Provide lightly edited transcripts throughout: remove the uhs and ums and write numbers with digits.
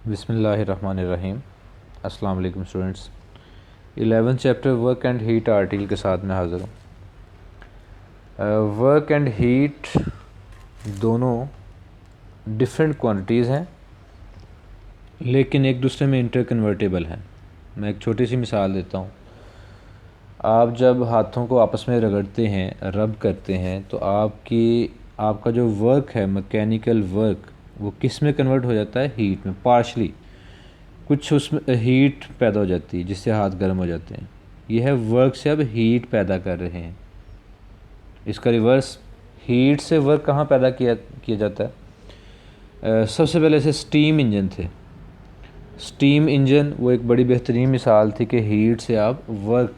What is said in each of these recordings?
बिस्मिल्लाहिर्रहमानिर्रहीम। अस्सलाम वालेकुम students. 11th chapter work and heat article के साथ मैं हाज़िर हूँ। वर्क एंड हीट दोनों डिफरेंट क्वांटिटीज़ हैं लेकिन एक दूसरे में इंटरकन्वर्टेबल हैं। मैं एक छोटी सी मिसाल देता हूँ। आप जब हाथों को आपस में रगड़ते हैं, रब करते हैं, तो आपका जो वर्क है, मैकेनिकल वर्क, वो किस में कन्वर्ट हो जाता है? हीट में। पार्शली कुछ उसमें हीट पैदा हो जाती है जिससे हाथ गर्म हो जाते हैं। यह है वर्क से अब हीट पैदा कर रहे हैं। इसका रिवर्स, हीट से वर्क कहाँ पैदा किया जाता है? सबसे पहले से स्टीम इंजन थे। स्टीम इंजन वो एक बड़ी बेहतरीन मिसाल थी कि हीट से आप वर्क।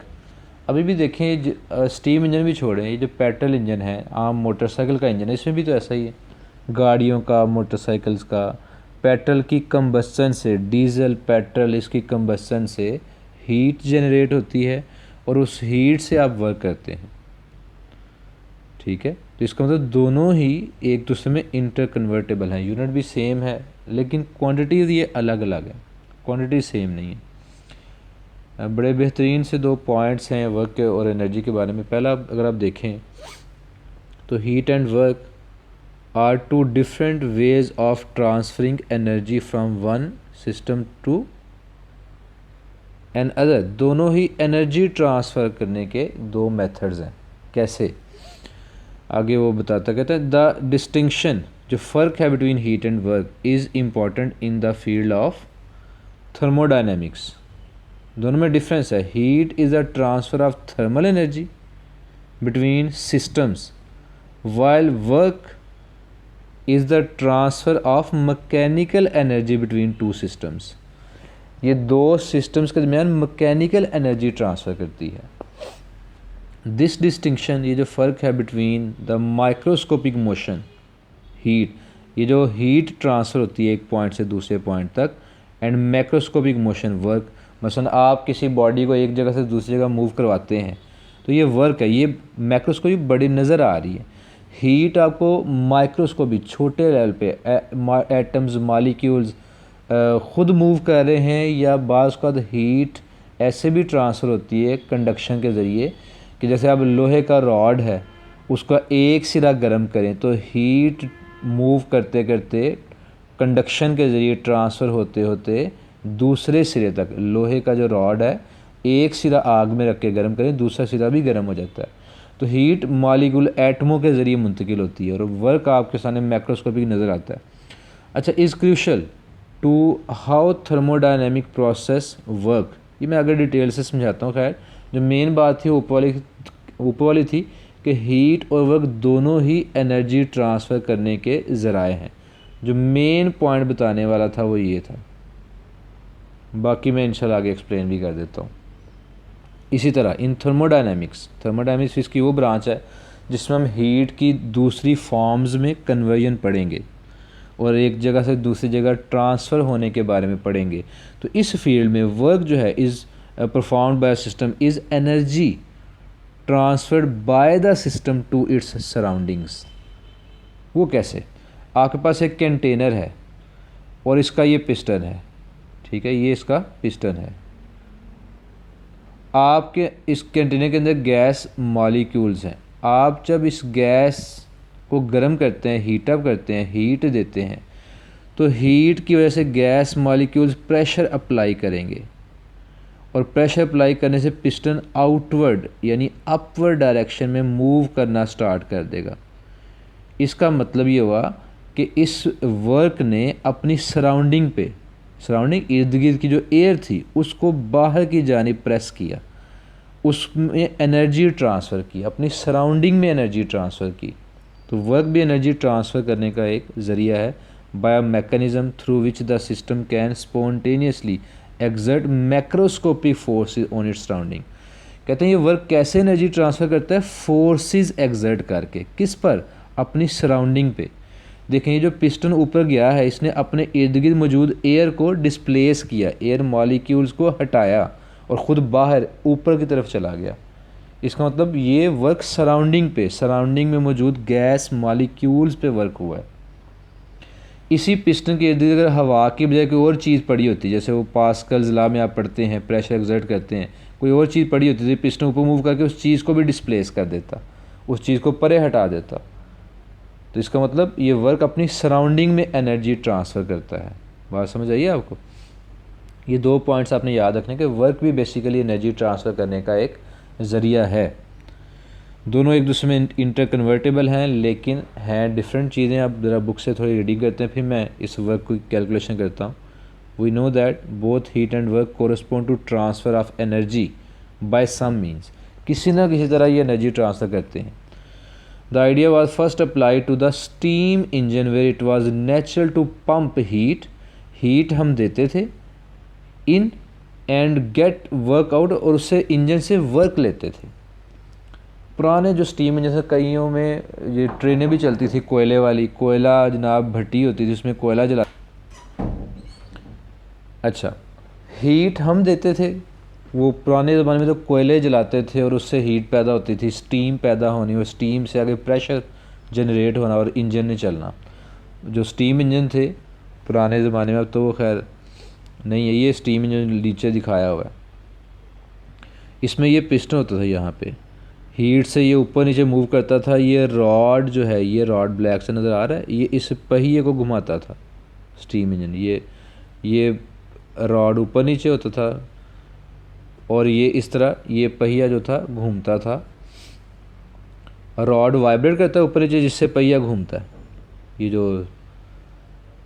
अभी भी देखें, स्टीम इंजन भी छोड़ें, ये जो पेट्रोल इंजन है, आम मोटरसाइकिल का इंजन है, इसमें भी तो ऐसा ही है। गाड़ियों का, मोटरसाइकिल्स का, पेट्रोल की कंबस्सन से, डीज़ल पेट्रोल इसकी कंबस्सन से हीट जनरेट होती है और उस हीट से आप वर्क करते हैं। ठीक है, तो इसका मतलब दोनों ही एक दूसरे में इंटरकन्वर्टेबल हैं। यूनिट भी सेम है लेकिन क्वांटिटीज़ ये अलग अलग है, क्वांटिटी सेम नहीं है। बड़े बेहतरीन से दो पॉइंट्स हैं वर्क और एनर्जी के बारे में। पहला, अगर आप देखें तो heat and work are two different ways of transferring energy from one system to another। दोनों ही एनर्जी ट्रांसफ़र करने के दो मेथड्स हैं। कैसे? आगे वो बताता, कहता है द डिस्टिंक्शन, जो फ़र्क है between heat and work, is important in the field of thermodynamics. दोनों में डिफरेंस है। Heat is the transfer of thermal energy between systems, while work is the transfer of mechanical energy between two systems. ये दो systems के दरमियान mechanical energy transfer करती है। This distinction, ये जो फ़र्क है between the microscopic motion heat, ये जो हीट ट्रांसफ़र होती है एक पॉइंट से दूसरे पॉइंट तक, एंड मैक्रोस्कोपिक मोशन वर्क। मसलन आप किसी बॉडी को एक जगह से दूसरी जगह मूव करवाते हैं तो ये वर्क है, ये मैक्रोस्कोपिक बड़ी नज़र आ रही है। हीट आपको माइक्रोस्कोपिक छोटे लेवल पे एटम्स, मॉलिक्यूल्स ख़ुद मूव कर रहे हैं, या बाज़ का हीट ऐसे भी ट्रांसफ़र होती है कंडक्शन के ज़रिए कि जैसे आप लोहे का रॉड है, उसका एक सिरा गर्म करें तो हीट मूव करते करते कंडक्शन के ज़रिए ट्रांसफ़र होते होते दूसरे सिरे तक, लोहे का जो रॉड है, एक सिरा आग में रख के गर्म करें, दूसरा सिरा भी गर्म हो जाता है। तो हीट मॉलिक्यूल एटमों के ज़रिए मुंतकिल होती है और वर्क आपके सामने मैक्रोस्कोपिक नज़र आता है। अच्छा, is crucial to how thermodynamic process work. ये मैं अगर डिटेल से समझाता हूँ। खैर, जो मेन बात थी ऊपर वाली थी कि हीट और वर्क दोनों ही एनर्जी ट्रांसफ़र करने के ज़राए हैं। जो मेन पॉइंट बताने वाला था वो ये था, बाकी मैं इंशाल्लाह आगे एक्सप्लेन भी कर देता हूँ। इसी तरह इन थर्मोडायनेमिक्स इसकी वो ब्रांच है जिसमें हम हीट की दूसरी फॉर्म्स में कन्वर्जन पढ़ेंगे और एक जगह से दूसरी जगह ट्रांसफ़र होने के बारे में पढ़ेंगे। तो इस फील्ड में वर्क जो है is performed by system is energy transferred by the system to its surroundings. वो कैसे? आपके पास एक कंटेनर है और इसका ये पिस्टन है, ठीक है, ये इसका पिस्टन है। आपके इस कंटेनर के अंदर गैस मॉलिक्यूल्स हैं। आप जब इस गैस को गर्म करते हैं, हीट अप करते हैं, हीट देते हैं, तो हीट की वजह से गैस मॉलिक्यूल्स प्रेशर अप्लाई करेंगे और प्रेशर अप्लाई करने से पिस्टन आउटवर्ड यानी अपवर्ड डायरेक्शन में मूव करना स्टार्ट कर देगा। इसका मतलब ये हुआ कि इस वर्क ने अपनी सराउंडिंग इर्द गिर्द की जो एयर थी उसको बाहर की जानिब प्रेस किया, उसमें एनर्जी ट्रांसफ़र की, अपनी सराउंडिंग में एनर्जी ट्रांसफ़र की। तो वर्क भी एनर्जी ट्रांसफ़र करने का एक ज़रिया है, by mechanism through which the system can spontaneously exert macroscopic forces on its surrounding. कहते हैं ये वर्क कैसे एनर्जी ट्रांसफ़र करता है? फोर्सेस एक्सर्ट करके। किस पर? अपनी सराउंडिंग पे। देखें, ये जो पिस्टन ऊपर गया है, इसने अपने इर्द गिर्द मौजूद एयर को डिस्प्लेस किया, एयर मॉलिक्यूल्स को हटाया और ख़ुद बाहर ऊपर की तरफ चला गया। इसका मतलब ये वर्क सराउंडिंग में मौजूद गैस मॉलिक्यूल्स पे वर्क हुआ है। इसी पिस्टन के इर्द गिर्द अगर हवा की बजाय कोई और चीज़ पड़ी होती, जैसे वो पास्कल्स लॉ में आप पढ़ते हैं, प्रेशर एक्सर्ट करते हैं, कोई और चीज़ पड़ी होती तो पिस्टन ऊपर मूव करके उस चीज़ को भी डिस्प्लेस कर देता, उस चीज़ को परे हटा देता। तो इसका मतलब ये वर्क अपनी सराउंडिंग में एनर्जी ट्रांसफ़र करता है। बात समझ आइए आपको? ये 2 पॉइंट्स आपने याद रखने कि वर्क भी बेसिकली एनर्जी ट्रांसफ़र करने का एक ज़रिया है। दोनों एक दूसरे में इंटर कन्वर्टेबल हैं, लेकिन हैं डिफरेंट चीज़ें। आप ज़रा बुक से थोड़ी रीडिंग करते हैं, फिर मैं इस वर्क की कैलकुलेशन करता हूँ। We know that both heat and work correspond to transfer of energy by some means. किसी ना किसी तरह ये एनर्जी ट्रांसफ़र करते हैं। The idea was first apply to the steam engine where it was natural to pump heat हम देते थे in and get work out, और उससे इंजन से वर्क लेते थे। पुराने जो स्टीम इंजन से कईयों में ये ट्रेनें भी चलती थी कोयले वाली, कोयला जनाब भट्टी होती थी, उसमें कोयला जला। अच्छा, हीट हम देते थे, वो पुराने ज़माने में तो कोयले जलाते थे और उससे हीट पैदा होती थी, स्टीम पैदा होनी, और स्टीम से आगे प्रेशर जनरेट होना और इंजन ने चलना। जो स्टीम इंजन थे पुराने ज़माने में, अब तो वो खैर नहीं है, ये स्टीम इंजन नीचे दिखाया हुआ है। इसमें ये पिस्टन होता था, यहाँ पे हीट से ये ऊपर नीचे मूव करता था। ये रॉड जो है, ये रॉड ब्लैक से नज़र आ रहा है, ये इस पहिए को घुमाता था स्टीम इंजन। ये रॉड ऊपर नीचे होता था और ये इस तरह ये पहिया जो था घूमता था। रॉड वाइब्रेट करता है ऊपर नीचे, जिससे पहिया घूमता है, ये जो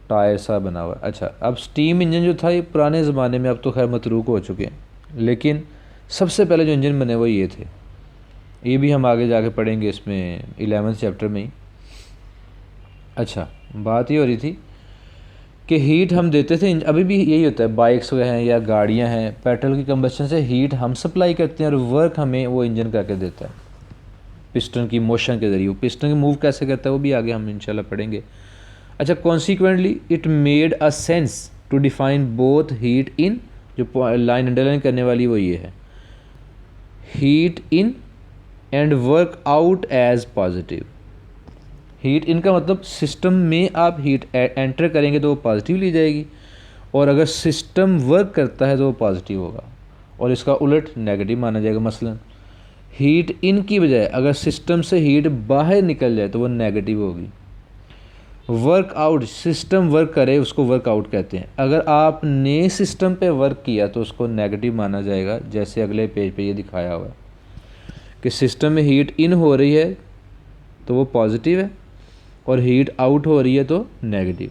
टायर सा बना हुआ है। अच्छा, अब स्टीम इंजन जो था ये पुराने ज़माने में, अब तो खैर मतरूक हो चुके हैं, लेकिन सबसे पहले जो इंजन बने वो ये थे। ये भी हम आगे जाके पढ़ेंगे इसमें 11th चैप्टर में ही। अच्छा, बात ये हो रही थी कि हीट हम देते थे, अभी भी यही होता है, बाइक्स हैं या गाड़ियां हैं, पेट्रोल की कंबस्शन से हीट हम सप्लाई करते हैं और वर्क हमें वो इंजन करके देता है पिस्टन की मोशन के ज़रिए। पिस्टन की मूव कैसे करता है वो भी आगे हम इंशाल्लाह पढ़ेंगे। अच्छा, consequently it made a sense to define both heat in, जो लाइन अंडरलाइन करने वाली वो ये है, heat in and work out as positive. Heat in का मतलब सिस्टम में आप हीट एंटर करेंगे तो वो पॉजिटिव ली जाएगी, और अगर सिस्टम वर्क करता है तो वो पॉजिटिव होगा, और इसका उलट नेगेटिव माना जाएगा। मसलन हीट इन की बजाय अगर सिस्टम से हीट बाहर निकल जाए तो वो नेगेटिव होगी। वर्क आउट, सिस्टम वर्क करे उसको वर्क आउट कहते हैं। अगर आपने सिस्टम पे वर्क किया तो उसको नेगेटिव माना जाएगा, जैसे अगले पेज पे ये दिखाया हुआ है कि सिस्टम में हीट इन हो रही है तो वो पॉजिटिव है, और हीट आउट हो रही है तो नेगेटिव।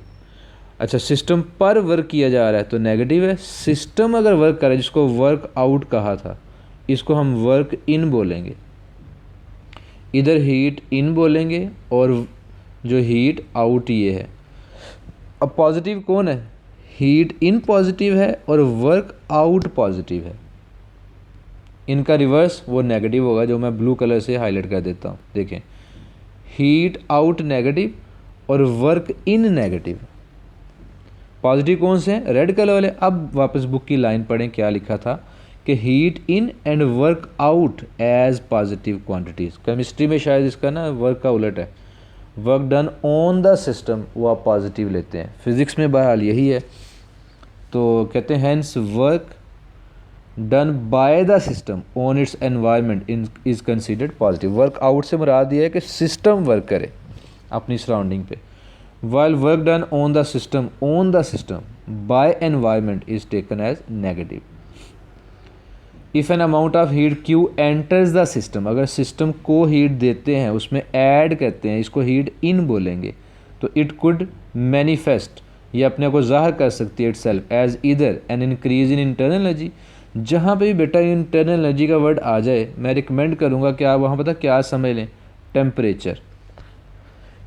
अच्छा, सिस्टम पर वर्क किया जा रहा है तो नेगेटिव है। सिस्टम अगर वर्क करे, जिसको वर्क आउट कहा था, इसको हम वर्क इन बोलेंगे। इधर हीट इन बोलेंगे और जो हीट आउट ये है। अब पॉजिटिव कौन है? हीट इन पॉजिटिव है और वर्क आउट पॉजिटिव है। इनका रिवर्स वो नेगेटिव होगा, जो मैं ब्लू कलर से हाईलाइट कर देता हूँ। देखें, हीट आउट नेगेटिव और वर्क इन नेगेटिव। पॉजिटिव कौन से हैं? रेड कलर वाले। अब वापस बुक की लाइन पढ़ें, क्या लिखा था कि heat in and work out as positive quantities. Chemistry में शायद इसका ना वर्क का उलट है, work done on the system वो आप पॉजिटिव लेते हैं। फिज़िक्स में बहरहाल यही है, तो कहते हैं hence work done by the system on its environment is considered positive. Work out से मुराद ये है कि सिस्टम वर्क करे अपनी सराउंडिंग पे, while work done on the system by environment is taken as negative. If an amount of heat Q enters the system, अगर system को हीट देते हैं, उसमें ऐड करते हैं, इसको हीट इन बोलेंगे, तो इट कुड मैनिफेस्ट, ये अपने को ज़ाहिर कर सकती है इटसेल्फ एज इधर an increase in internal energy. जहाँ पे भी बेटा इंटरनल एनर्जी का वर्ड आ जाए, मैं रिकमेंड करूँगा कि आप वहाँ पता क्या समझ लें, टेम्परेचर।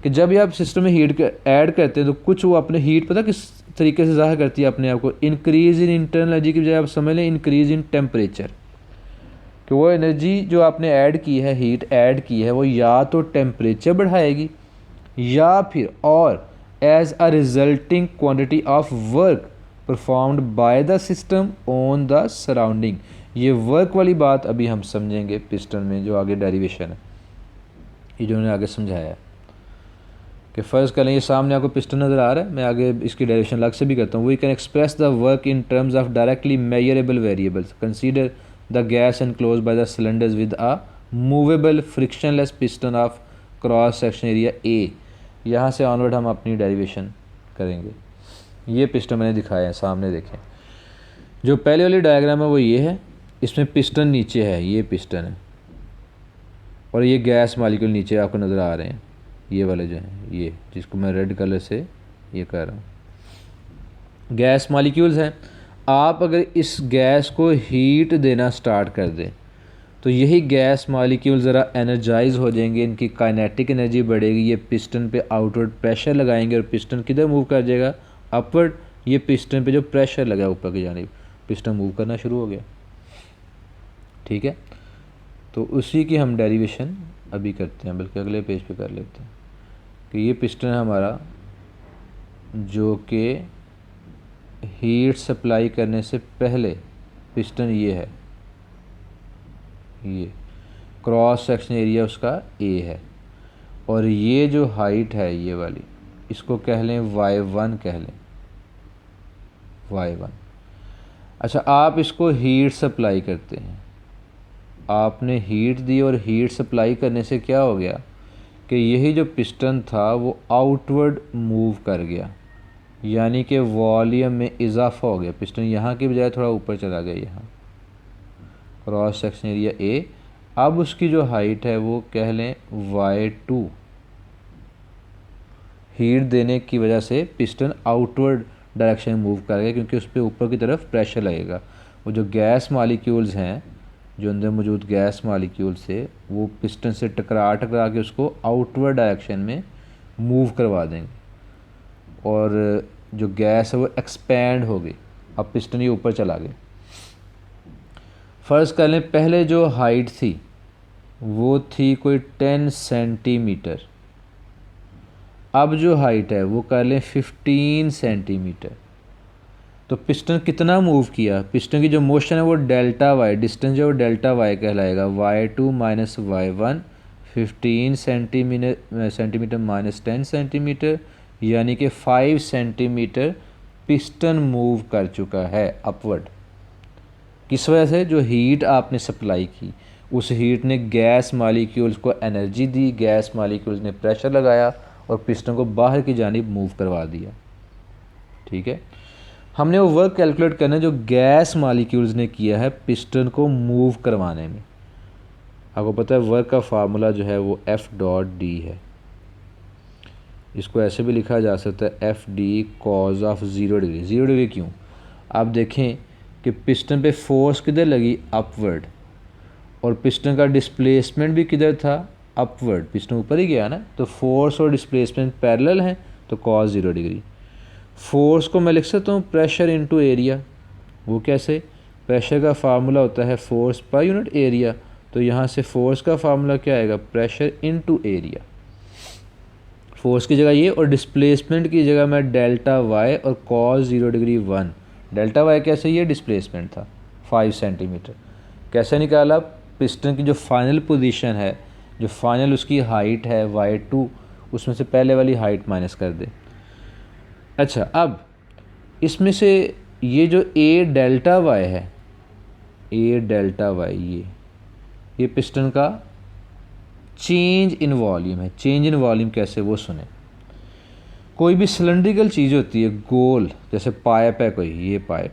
कि जब भी आप सिस्टम में हीट ऐड करते हैं तो कुछ वो अपने हीट पता किस तरीके से ज़ाहिर करती है अपने आप को, इंक्रीज़ इन इंटरनल एनर्जी की बजाय आप समझ लें इंक्रीज़ इन टेम्परेचर। कि वो एनर्जी जो आपने ऐड की है, हीट ऐड की है, वो या तो टेम्परेचर बढ़ाएगी या फिर और as a resulting quantity of work performed by the system on the surrounding. ये वर्क वाली बात अभी हम समझेंगे पिस्टन में, जो आगे डेरिवेशन है, ये जो उन्होंने आगे समझाया है कि फ़र्ज़ कर लें ये सामने आपको पिस्टन नज़र आ रहा है, मैं आगे इसकी डेरिवेशन अलग से भी करता हूँ। We can express the work in terms of directly measurable variables. Consider the gas enclose by the cylinders with a movable frictionless piston of cross section area A. यहाँ से ऑनवर्ड हम अपनी डेरिवेशन करेंगे। ये पिस्टन मैंने दिखाया है, सामने देखें। जो पहले वाली डायग्राम है वो ये है, इसमें पिस्टन नीचे है, ये पिस्टन है, और ये गैस मालिक्यूल नीचे आपको नज़र आ रहे हैं, ये वाले जो हैं, ये जिसको मैं रेड कलर से ये कर रहा हूँ, गैस मालिक्यूल्स हैं। आप अगर इस गैस को हीट देना स्टार्ट कर दें तो यही गैस मालिक्यूल ज़रा एनर्जाइज हो जाएंगे, इनकी काइनेटिक एनर्जी बढ़ेगी, ये पिस्टन पे आउटवर्ड प्रेशर लगाएंगे और पिस्टन किधर मूव कर जाएगा, अपवर्ड। ये पिस्टन पे जो प्रेशर लगा ऊपर की जानिब, पिस्टन मूव करना शुरू हो गया। ठीक है, तो उसी की हम डेरिवेशन अभी करते हैं, बल्कि अगले पेज पे कर लेते हैं कि ये पिस्टन है हमारा जो कि हीट सप्लाई करने से पहले पिस्टन ये है, ये क्रॉस सेक्शन एरिया उसका ए है, और ये जो हाइट है ये वाली, इसको कह लें y1 कह लें, y1। अच्छा, आप इसको हीट सप्लाई करते हैं, आपने हीट दी और हीट सप्लाई करने से क्या हो गया कि यही जो पिस्टन था वो आउटवर्ड मूव कर गया, यानी कि वॉल्यूम में इजाफा हो गया। पिस्टन यहाँ की बजाय थोड़ा ऊपर चला गया, यहाँ क्रॉस सेक्शन एरिया ए। अब उसकी जो हाइट है वो कह लें y2। हीट देने की वजह से पिस्टन आउटवर्ड डायरेक्शन में मूव कर गया, क्योंकि उस पर ऊपर की तरफ प्रेशर लगेगा। वो जो गैस मालिक्यूल्स हैं, जो अंदर मौजूद गैस मालिक्यूल्स है, वो पिस्टन से टकरा के उसको आउटवर्ड डायरेक्शन में मूव करवा देंगे, और जो गैस है वो एक्सपैंड हो गई। अब पिस्टन ये ऊपर चला गया। फ़र्ज़ कर लें पहले जो हाइट थी वो थी कोई 10 सेंटीमीटर, अब जो हाइट है वो कर लें 15 सेंटीमीटर। तो पिस्टन कितना मूव किया, पिस्टन की जो मोशन है वो डेल्टा वाई, डिस्टेंस जो है वो डेल्टा वाई कहलाएगा, y2 minus y1, 15 centimetre minus 10 centimetre, यानी कि 5 सेंटीमीटर पिस्टन मूव कर चुका है अपवर्ड। किस वजह से, जो हीट आपने सप्लाई की, उस हीट ने गैस मालिक्यूल्स को एनर्जी दी, गैस मालिक्यूल्स ने प्रेशर लगाया और पिस्टन को बाहर की जानिब मूव करवा दिया। ठीक है, हमने वो वर्क कैलकुलेट करना है जो गैस मालिक्यूल्स ने किया है पिस्टन को मूव करवाने में। आपको पता है वर्क का फार्मूला जो है वो F.D है। इसको ऐसे भी लिखा जा सकता है FD cos of 0 degree. 0 degree क्यों, आप देखें कि पिस्टन पे फोर्स किधर लगी, अपवर्ड, और पिस्टन का डिस्प्लेसमेंट भी किधर था, अपवर्ड। पिस्टन ऊपर ही गया ना, तो फोर्स और डिस्प्लेसमेंट पैरेलल हैं, तो cos 0 डिग्री। फोर्स को मैं लिख सकता हूँ प्रेशर इनटू एरिया। वो कैसे, प्रेशर का फार्मूला होता है फोर्स पर यूनिट एरिया, तो यहाँ से फोर्स का फार्मूला क्या आएगा, प्रेशर इनटू एरिया। फोर्स की जगह ये, और डिस्प्लेसमेंट की जगह मैं डेल्टा वाई और cos 0 डिग्री 1। डेल्टा वाई कैसे, ये डिस्प्लेसमेंट था 5 सेंटीमीटर। कैसे निकाला, पिस्टन की जो फाइनल पोजीशन है, जो फाइनल उसकी हाइट है y2, उसमें से पहले वाली हाइट माइनस कर दे। अच्छा, अब इसमें से ये जो A डेल्टा वाई है, A डेल्टा वाई, ये पिस्टन का चेंज इन वॉल्यूम है। चेंज इन वॉल्यूम कैसे, वो सुने। कोई भी सिलेंड्रिकल चीज़ होती है, गोल, जैसे पाइप है कोई, ये पाइप,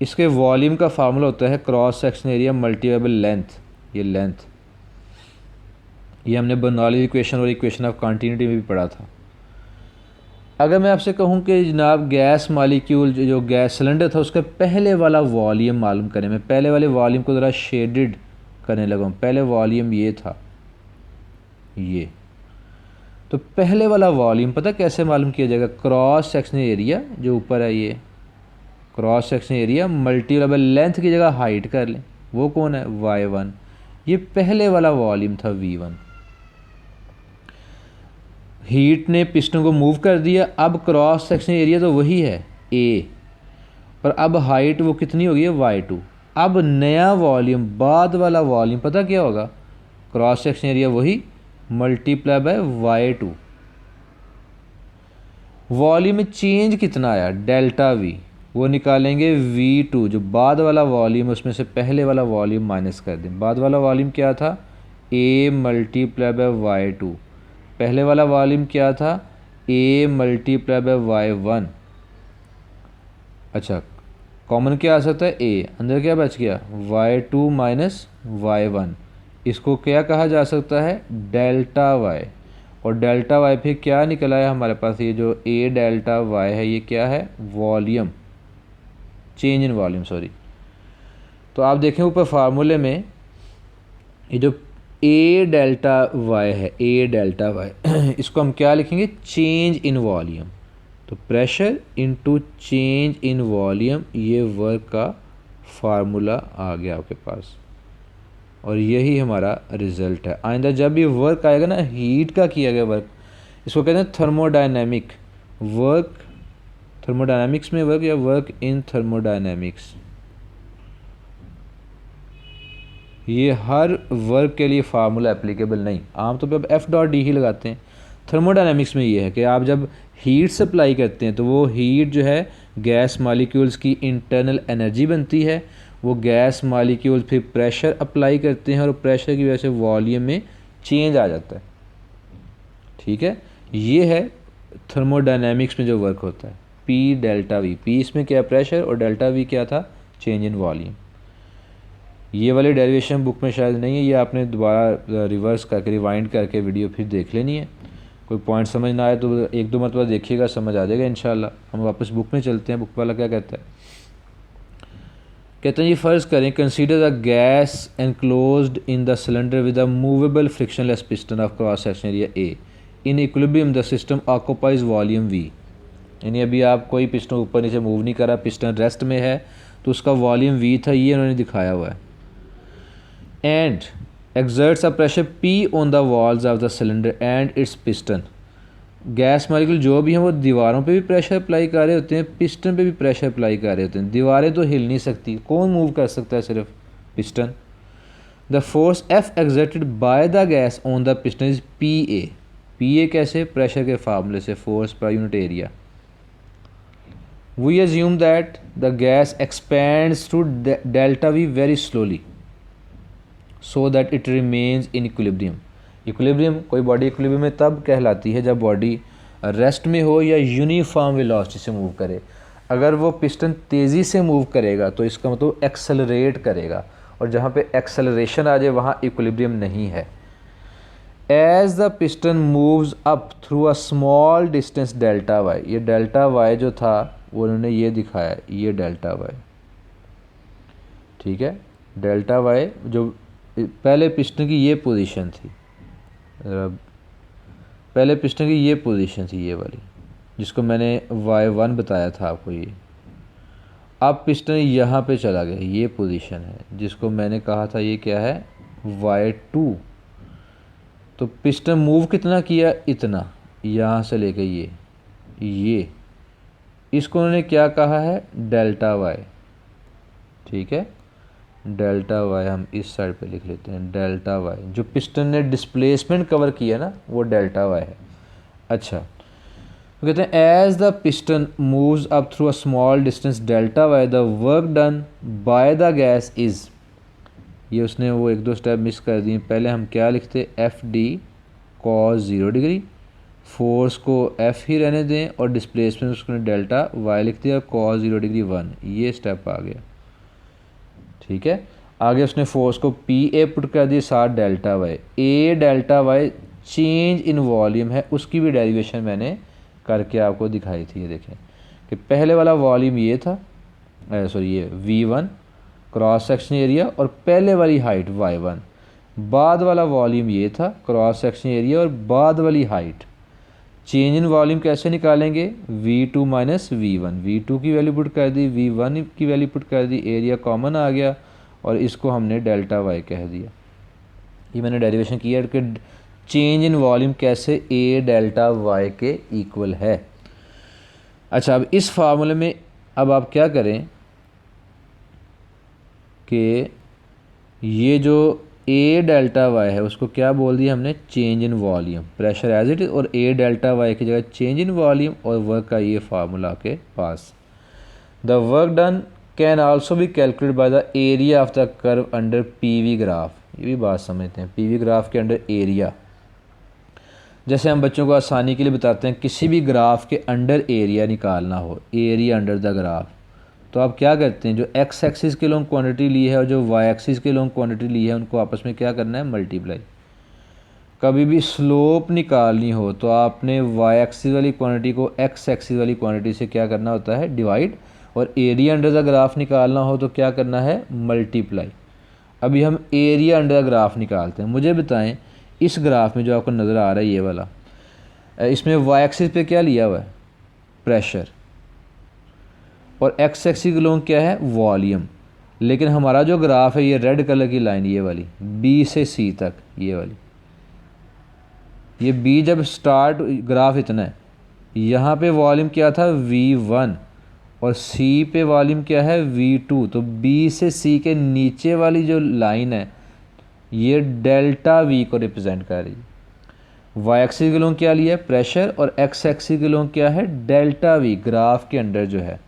इसके वॉल्यूम का फार्मूला होता है cross section area multiple length. ये लेंथ, ये हमने बर्नौली इक्वेशन और इक्वेशन ऑफ कंटिन्यूटी में भी पढ़ा था। अगर मैं आपसे कहूँ कि जनाब गैस मालिक्यूल जो गैस सिलेंडर था उसका पहले वाला वॉल्यूम मालूम करें, मैं पहले वाले वॉल्यूम को ज़रा शेडेड करने लगा हूँ। पहले वॉल्यूम ये था, ये तो पहले वाला वॉल्यूम पता कैसे मालूम किया जाएगा, क्रॉस सेक्शन एरिया जो ऊपर है, ये cross section area multiple length की जगह हाइट कर लें, वो कौन है, y1। ये पहले वाला वॉल्यूम था v1। हीट ने पिस्टन को मूव कर दिया, अब क्रॉस सेक्शन एरिया तो वही है a, पर अब हाइट वो कितनी होगी है, y2। अब नया वॉल्यूम, बाद वाला वॉल्यूम पता क्या होगा, क्रॉस सेक्शन एरिया वही मल्टीप्लाई बाय y2। वॉल्यूम में चेंज कितना आया, डेल्टा वी, वो निकालेंगे V2, जो बाद वाला वॉल्यूम उसमें से पहले वाला वॉल्यूम माइनस कर दें। बाद वाला वॉल्यूम क्या था, A मल्टीप्लाई बाय Y2, पहले वाला वॉल्यूम क्या था, A मल्टीप्लाई बाय Y1। अच्छा, कॉमन क्या आ सकता है, A, अंदर क्या बच गया, Y2 माइनस Y1, इसको क्या कहा जा सकता है, डेल्टा Y। और डेल्टा Y फिर क्या निकला है हमारे पास, ये जो A डेल्टा Y है ये क्या है, volume, change in volume, sorry. तो आप देखें ऊपर फार्मूले में ये जो A डेल्टा Y है, A डेल्टा Y इसको हम क्या लिखेंगे, चेंज इन वॉल्यूम। तो pressure into change in volume, ये वर्क का फार्मूला आ गया आपके पास, और यही हमारा रिज़ल्ट है। आइंदा जब भी वर्क आएगा ना, हीट का किया गया वर्क, इसको कहते हैं थर्मोडायनेमिक वर्क, थर्मोडायनेमिक्स में वर्क या वर्क इन थर्मोडायनेमिक्स। ये हर वर्क के लिए फार्मूला एप्लीकेबल नहीं, आमतौर पे अब एफ डॉट डी ही लगाते हैं। थर्मोडायनेमिक्स में ये है कि आप जब हीट सप्लाई करते हैं तो वो हीट जो है गैस मालिक्यूल्स की इंटरनल एनर्जी बनती है, वो गैस मालिक्यूल्स फिर प्रेशर अप्लाई करते हैं और प्रेशर की वजह से वॉल्यूम में चेंज आ जाता है। ठीक है, ये है थर्मोडायनेमिक्स में जो वर्क होता है, पी डेल्टा वी। पी इसमें क्या प्रेशर और डेल्टा वी क्या था, चेंज इन वॉल्यूम। ये वाली डेरिवेशन बुक में शायद नहीं है, ये आपने दोबारा रिवर्स करके रिवाइंड करके वीडियो फिर देख लेनी है। कोई पॉइंट समझ ना आए तो एक दो मरतबा देखिएगा, समझ आ जाएगा इंशाल्लाह। हम वापस बुक में चलते हैं, बुक वाला क्या कहता है। कहते हैं जी, फ़र्ज़ करें, consider the gas enclosed in the cylinder with a movable frictionless piston of cross section area A, in equilibrium the system occupies volume we. यानी अभी आप कोई पिस्टन ऊपर नीचे मूव नहीं कर रहा, पिस्टन रेस्ट में है, तो उसका वॉल्यूम वी था, ये उन्होंने दिखाया हुआ है। And exerts a pressure P on the walls of the cylinder and its piston। Gas molecule जो भी हैं वो दीवारों पे भी प्रेशर अप्लाई कर रहे होते हैं, पिस्टन पे भी प्रेशर अप्लाई कर रहे होते हैं। दीवारें तो हिल नहीं सकती, कौन मूव कर सकता है, सिर्फ piston. The force F exerted by the gas on the piston is PA। PA कैसे, प्रेशर के फार्मूले से, force per unit area. We assume that the gas expands to delta V very slowly so that it remains in equilibrium। Equilibrium, कोई body equilibrium में तब कहलाती है जब बॉडी रेस्ट में हो या यूनिफॉर्म वेलोसिटी से मूव करे। अगर वो पिस्टन तेज़ी से मूव करेगा तो इसका मतलब एक्सेलरेट करेगा, और जहाँ पे एक्सेलरेशन आ जाए वहाँ इक्विलिब्रियम नहीं है। As the piston moves up through a small distance delta Y, ये डेल्टा वाई जो था वो उन्होंने ये दिखाया, ये डेल्टा वाई। ठीक है, डेल्टा वाई जो पहले पिस्टन की ये पोजीशन थी, पहले पिस्टन की ये पोजीशन थी, ये वाली जिसको मैंने Y1 बताया था आपको। ये अब पिस्टन यहाँ पे चला गया, ये पोजीशन है जिसको मैंने कहा था ये क्या है, Y2। तो पिस्टन मूव कितना किया, इतना, यहाँ से लेके ये इसको उन्होंने क्या कहा है, डेल्टा वाई। ठीक है, डेल्टा वाई हम इस साइड पे लिख लेते हैं, डेल्टा वाई जो पिस्टन ने डिस्प्लेसमेंट कवर किया ना, वो डेल्टा वाई है। अच्छा, तो कहते हैं as the piston moves up through a small distance delta Y, the work done by the gas is, ये उसने वो एक दो स्टेप मिस कर दिए। पहले हम क्या लिखते, F D cos 0 degree, force को एफ ही रहने दें और डिस्प्लेसमेंट उसने डेल्टा वाई लिख दिया, कॉस 0 डिग्री 1, ये स्टेप आ गया। ठीक है, आगे उसने फोर्स को पी ए पुट कर दिया, साथ delta Y. A delta Y change in volume है, उसकी भी डेरिवेशन मैंने करके आपको दिखाई थी। ये देखें कि पहले वाला वॉल्यूम ये था, सॉरी ये V1 क्रॉस सेक्शन एरिया और पहले वाली हाइट Y1, बाद वाला वॉल्यूम ये था, क्रॉस सेक्शन एरिया और बाद वाली हाइट। चेंज इन वॉल्यूम कैसे निकालेंगे, V2 माइनस V1, V2 की वैल्यू पुट कर दी, V1 की वैल्यू पुट कर दी, एरिया कॉमन आ गया और इसको हमने डेल्टा वाई कह दिया। ये मैंने डेरिवेशन किया कि चेंज इन वॉल्यूम कैसे A डेल्टा वाई के इक्वल है। अच्छा, अब इस फार्मूले में अब आप क्या करें कि ये जो ए डेल्टा वाई है उसको क्या बोल दिया हमने, change in volume, pressure as it is, और ए डेल्टा वाई की जगह चेंज इन वॉल्यूम और वर्क का ये फार्मूला के पास। The work done can also be calculated by the area of the curve under PV graph. ये भी बात समझते हैं, पीवी ग्राफ के अंडर एरिया, जैसे हम बच्चों को आसानी के लिए बताते हैं किसी भी ग्राफ के अंडर एरिया निकालना हो, एरिया अंडर द ग्राफ, तो आप क्या करते हैं, जो एक्स एक्सिस के लोग क्वांटिटी ली है और जो वाई एक्सिस के लोग क्वांटिटी ली है उनको आपस में क्या करना है, मल्टीप्लाई। कभी भी स्लोप निकालनी हो तो आपने वाई एक्सिस वाली क्वांटिटी को एक्स एक्सिस वाली क्वांटिटी से क्या करना होता है, डिवाइड, और एरिया अंडर द ग्राफ निकालना हो तो क्या करना है, मल्टीप्लाई। अभी हम एरिया अंडर द ग्राफ निकालते हैं। मुझे बताएं इस ग्राफ में जो आपको नज़र आ रहा है ये वाला, इसमें वाई एक्सिस पे क्या लिया हुआ है, प्रेशर, और एक्स एक्सिस के लोग क्या है, वॉल्यूम। लेकिन हमारा जो ग्राफ है ये रेड कलर की लाइन ये वाली, बी से सी तक ये वाली, ये बी जब स्टार्ट ग्राफ इतना है, यहाँ पे वॉल्यूम क्या था V1 और सी पे वॉल्यूम क्या है V2, तो बी से सी के नीचे वाली जो लाइन है ये डेल्टा V को रिप्रेजेंट कर रही है। वाई एक्सिस के लोग क्या लिया है, प्रेशर, और एक्स एक्सिस के लोग क्या है, डेल्टा V ग्राफ के अंडर जो है।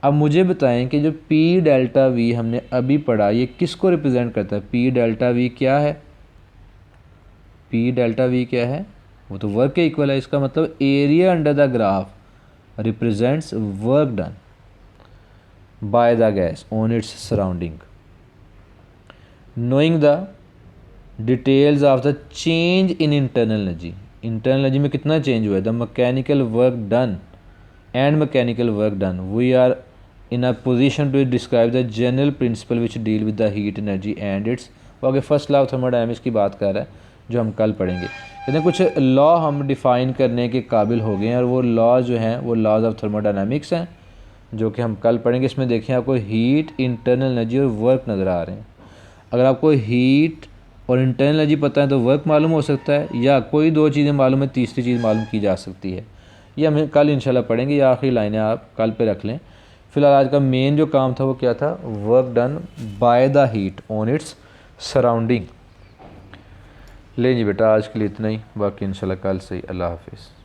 अब मुझे बताएं कि जो P डेल्टा V हमने अभी पढ़ा ये किसको रिप्रेजेंट करता है, P डेल्टा V क्या है, P डेल्टा V क्या है, वो तो वर्क के इक्वल है। इसका मतलब area under the graph represents work done by the gas on its surrounding. Knowing the details of the change in internal energy, internal energy में कितना चेंज हुआ है, the mechanical work done and mechanical work done, we are in a position to describe the general principle which deal with the heat energy and its, वो आगे first law of thermodynamics की बात कर रहा है जो हम कल पढ़ेंगे। कहते हैं कुछ लॉ हम डिफ़ाइन करने के काबिल हो गए हैं और वो लॉ जो हैं वो लॉज ऑफ थर्मोडायनामिक्स हैं जो कि हम कल पढ़ेंगे। इसमें देखें आपको हीट, इंटरनल एनर्जी और वर्क नज़र आ रहे हैं। अगर आपको हीट और इंटरनल एनर्जी पता है तो वर्क मालूम हो सकता है, या कोई दो चीज़ें मालूम है तीसरी चीज़ मालूम की जा सकती है। ये हम कल इंशाल्लाह पढ़ेंगे, या आखिरी लाइनें आप कल पे रख लें। फ़िलहाल आज का मेन जो काम था वो क्या था, work done by the heat on its surrounding. ले जी बेटा आज के लिए इतना ही, बाकी इंशाल्लाह कल से ही। अल्लाह हाफिज़।